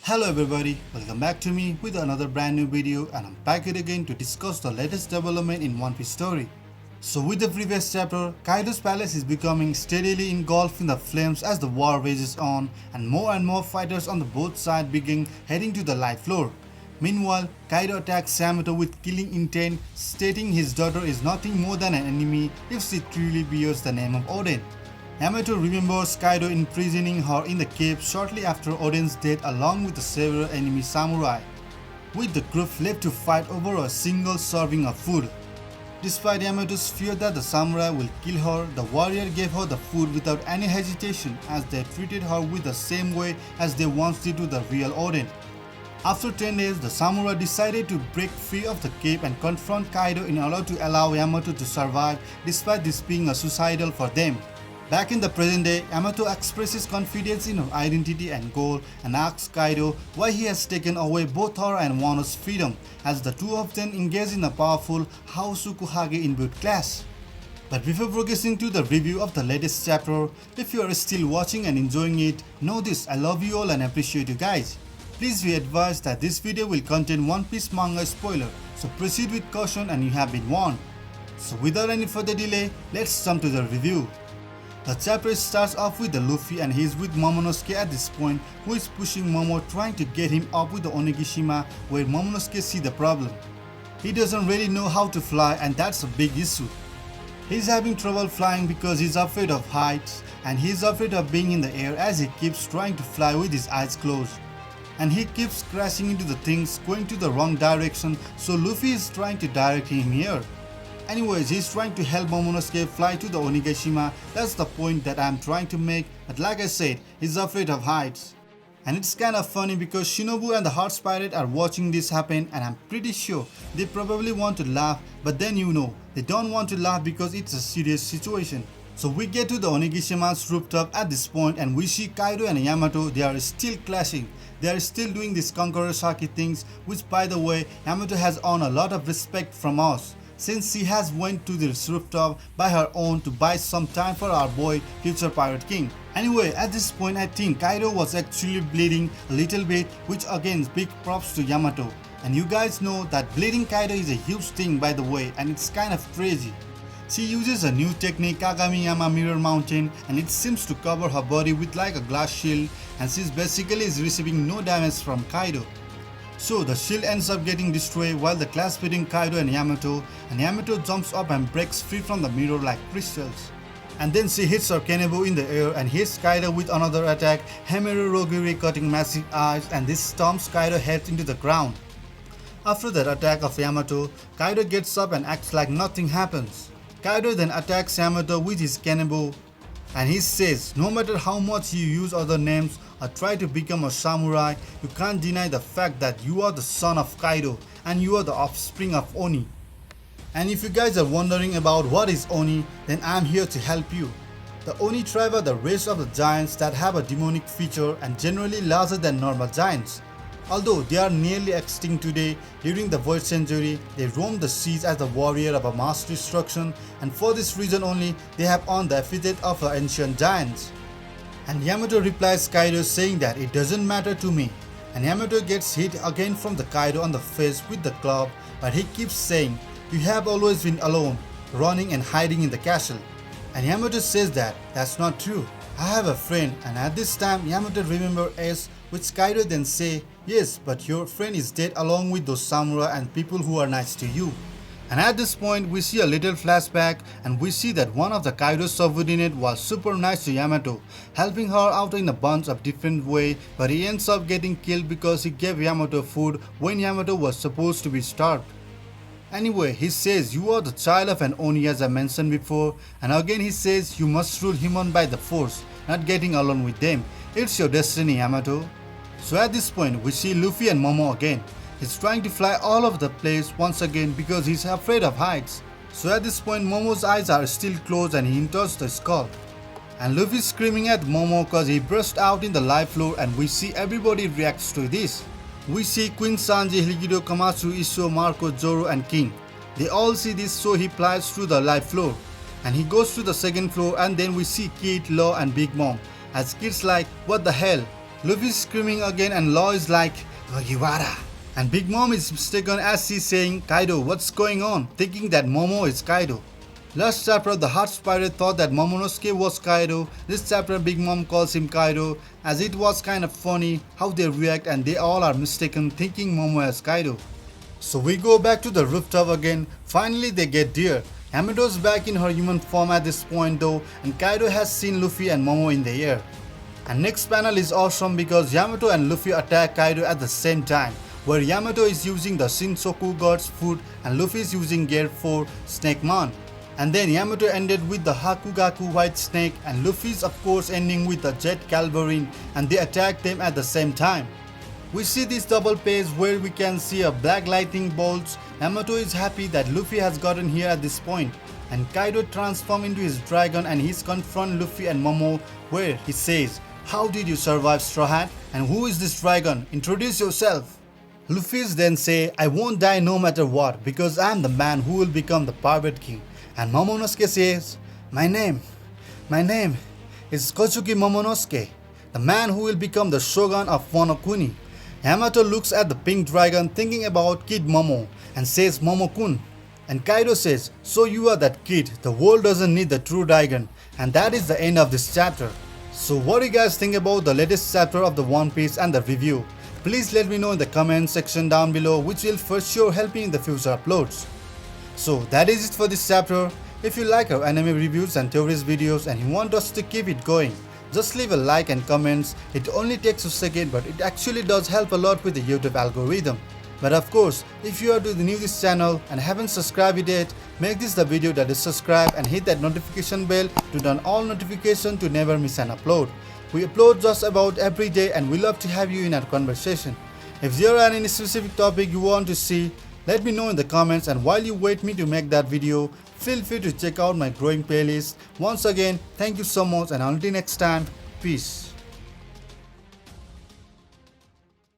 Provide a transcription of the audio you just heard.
Hello everybody, welcome back to me with another brand new video, and I'm back here again to discuss the latest development in One Piece story. So with the previous chapter, Kaido's palace is becoming steadily engulfed in the flames as the war rages on, and more fighters on the both sides begin heading to the light floor. Meanwhile, Kaido attacks Yamato with killing intent, stating his daughter is nothing more than an enemy if she truly bears the name of Odin. Yamato remembers Kaido imprisoning her in the cave shortly after Odin's death along with the several enemy samurai, with the group left to fight over a single serving of food. Despite Yamato's fear that the samurai will kill her, the warrior gave her the food without any hesitation, as they treated her with the same way as they once did to the real Odin. After 10 days, the samurai decided to break free of the cave and confront Kaido in order to allow Yamato to survive, despite this being a suicidal for them. Back in the present day, Yamato expresses confidence in her identity and goal and asks Kaido why he has taken away both her and Wano's freedom, as the two of them engage in a powerful Hausukuhage imbued clash. But before progressing to the review of the latest chapter, if you are still watching and enjoying it, know this: I love you all and appreciate you guys. Please be advised that this video will contain One Piece manga spoiler, so proceed with caution and you have been warned. So without any further delay, let's jump to the review. The chapter starts off with the Luffy, and he is with Momonosuke at this point, who is pushing Momo, trying to get him up with the Onigishima, where Momonosuke sees the problem. He doesn't really know how to fly, and that's a big issue. He's having trouble flying because he's afraid of heights, and he's afraid of being in the air as he keeps trying to fly with his eyes closed. And he keeps crashing into the things, going to the wrong direction, so Luffy is trying to direct him here. Anyways, he's trying to help Momonosuke fly to the Onigashima. That's the point that I'm trying to make, but like I said, he's afraid of heights. And it's kind of funny because Shinobu and the Hearts Pirate are watching this happen, and I'm pretty sure they probably want to laugh, but then they don't want to laugh because it's a serious situation. So we get to the Onigimons Rooftop at this point, and we see Kaido and Yamato. They are still clashing. They are still doing these Conqueror Saki things, which by the way, Yamato has earned a lot of respect from us, since she has went to this rooftop by her own to buy some time for our boy future Pirate King. Anyway, at this point I think Kaido was actually bleeding a little bit, which again is big props to Yamato. And you guys know that bleeding Kaido is a huge thing by the way, and it's kind of crazy. She uses a new technique, Kagamiyama Mirror Mountain, and it seems to cover her body with like a glass shield, and she's basically is receiving no damage from Kaido. So the shield ends up getting destroyed while the clash between Kaido and Yamato jumps up and breaks free from the mirror like crystals. And then she hits her Kanebo in the air and hits Kaido with another attack, Hameru Rogiri cutting massive eyes, and this stomps Kaido head into the ground. After that attack of Yamato, Kaido gets up and acts like nothing happens. Kaido then attacks Yamato with his Kanebo, and he says no matter how much you use other names or try to become a samurai, you can't deny the fact that you are the son of Kaido and you are the offspring of Oni. And if you guys are wondering about what is Oni, then I'm here to help you. The Oni tribe are the race of the giants that have a demonic feature and generally larger than normal giants. Although they are nearly extinct today, during the Void Century, they roamed the seas as the warrior of a mass destruction, and for this reason only, they have earned the epithet of the ancient giants. And Yamato replies Kaido saying that it doesn't matter to me, and Yamato gets hit again from the Kaido on the face with the club, but he keeps saying, you have always been alone, running and hiding in the castle. And Yamato says that that's not true. I have a friend, and at this time Yamato remembers S, which Kaido then say, yes, but your friend is dead along with those samurai and people who are nice to you. And at this point we see a little flashback, and we see that one of the Kaido's subordinate was super nice to Yamato, helping her out in a bunch of different ways, but he ends up getting killed because he gave Yamato food when Yamato was supposed to be starved. Anyway, he says you are the child of an Oni as I mentioned before, and again he says you must rule human by the force, not getting along with them. It's your destiny, Yamato. So at this point we see Luffy and Momo again. He's trying to fly all over the place once again because he's afraid of heights. So at this point Momo's eyes are still closed and he enters the skull. And Luffy's screaming at Momo cause he burst out in the live floor, and we see everybody reacts to this. We see Queen Sanji, Hilkido, Kamatsu, Issho, Marco, Zoro and King. They all see this, so he flies through the live floor. And he goes to the second floor, and then we see Kid, Law and Big Mom. As Kid's like, what the hell? Luffy is screaming again and Law is like, Ogiwara. And Big Mom is mistaken as she's saying, Kaido, what's going on? Thinking that Momo is Kaido. Last chapter, the Heart Pirate thought that Momonosuke was Kaido. This chapter, Big Mom calls him Kaido, as it was kind of funny how they react and they all are mistaken thinking Momo as Kaido. So we go back to the rooftop again. Finally they get there. Yamato's back in her human form at this point though, and Kaido has seen Luffy and Momo in the air. And next panel is awesome because Yamato and Luffy attack Kaido at the same time, where Yamato is using the Shinsoku God's foot and Luffy is using Gear 4 Snake Man. And then Yamato ended with the Hakugaku White Snake and Luffy's of course ending with the Jet Calverine, and they attack them at the same time. We see this double page where we can see a black lightning bolts. Yamato is happy that Luffy has gotten here at this point, and Kaido transforms into his dragon and he's confront Luffy and Momo where he says, how did you survive, Straw Hat? And who is this dragon? Introduce yourself. Luffy then say, I won't die no matter what because I am the man who will become the Pirate King. And Momonosuke says, My name is Kochuki Momonosuke, the man who will become the Shogun of Wano Kuni. Yamato looks at the pink dragon thinking about Kid Momo and says Momo-kun. And Kaido says, so you are that kid, the world doesn't need the true dragon. And that is the end of this chapter. So what do you guys think about the latest chapter of the One Piece and the review? Please let me know in the comment section down below, which will for sure help me in the future uploads. So that is it for this chapter. If you like our anime reviews and theories videos and you want us to keep it going, just leave a like and comments. It only takes a second, but it actually does help a lot with the YouTube algorithm. But of course, if you are new to this channel and haven't subscribed yet, make this the video that is subscribe and hit that notification bell to turn all notifications to never miss an upload. We upload just about every day and we love to have you in our conversation. If there are any specific topic you want to see, let me know in the comments, and while you wait me to make that video, feel free to check out my growing playlist. Once again, thank you so much and until next time, peace.